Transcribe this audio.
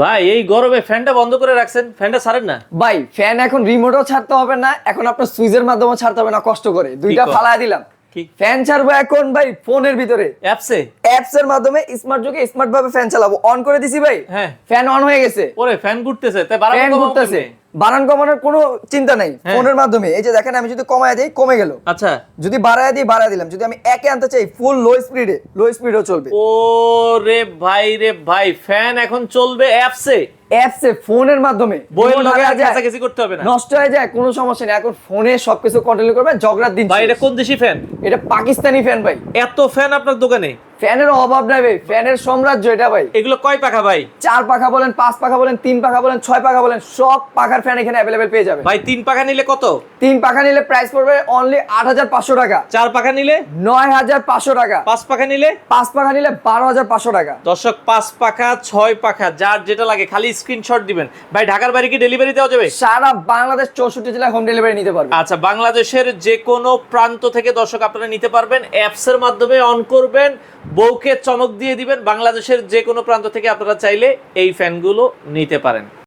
ভাই এই গরমে ফ্যানটা বন্ধ করে রাখছেন, ফ্যানটা ছাড়েন না। ভাই ফ্যান এখন রিমোটও ছাড়তে হবে না, এখন আপনার সুইচের মাধ্যমে ছাড়তে হবে না কষ্ট করে, দুইটা কর? ফালায় দিলাম। কি? ফ্যান ছাড়বো এখন ভাই ফোনের ভিতরে, অ্যাপসে? অ্যাপস এর মাধ্যমে স্মার্ট যুগে স্মার্ট ভাবে ফ্যান চালাবো। অন করে দিছি ভাই, হ্যাঁ। ফ্যান অন হয়ে গেছে। ওরে ফ্যান ঘুরতেছে, তাই বাড়াবো ফ্যান কমাবো ঘুরতেছে, কেমনে? বাড়ান কমানোর কোনো চিন্তা নাই, হ্যাঁ। ফোনের মাধ্যমে। এই যে দেখেন, আমি যদি কমায় দিই কমে গেল, আচ্ছা। যদি বাড়ায় দিই বাড়ায় দিলাম, যদি আমি একে আনতে চাই ফুল লো স্পিডেও চলবে। ও রে ভাই, ফ্যান এখন চলবে অ্যাপসে, অ্যাপসে ফোনের মাধ্যমে। বইয়ের remote লগে হারায় আর যায়, কাছাকাছি করতে হবে না। নষ্ট হয়ে যায় কোনো সমস্যা নেই, এখন ফোনে সবকিছু কন্ট্রোল করবে, ঝগড়ার দিন ভাই শেষ। এটা কোন দেশি ফ্যান? এটা পাকিস্তানি ফ্যান ভাই। এত ফ্যান আপনার দোকানে? ফ্যানের অভাব নাই ভাই, ফ্যানের সাম্রাজ্য এটা ভাই। এগুলো কয় পাখা ভাই? 4 পাখা বলেন, 5 পাখা বলেন, 3 পাখা বলেন, 6 পাখা বলেন, সব পাখার ফ্যান এখানে অ্যাভেলেবেল পেয়ে যাবেন। ভাই 3 পাখা নিলে কত? 3 পাখা নিলে প্রাইস পড়বে অনলি 8500 টাকা। 4 পাখা নিলে 9500 টাকা। 5 পাখা নিলে 5 পাখা নিলে 12500 টাকা। দর্শক 5 পাখা 6 পাখা যার যেটা লাগে খালি স্ক্রিনশট দিবেন। ভাই ঢাকার বাইরে কি ডেলিভারি দেওয়া যাবে? সারা বাংলাদেশ 64 জেলায় হোম ডেলিভারি নিতে পারবে। আচ্ছা, বাংলাদেশের যে কোনো প্রান্ত থেকে দর্শক আপনারা নিতে পারবেন, অ্যাপসের মাধ্যমে অন করবেন, বউকে চমক দিয়ে দিবেন। বাংলাদেশের যে কোনো প্রান্ত থেকে আপনারা চাইলে এই ফ্যানগুলো নিতে পারেন।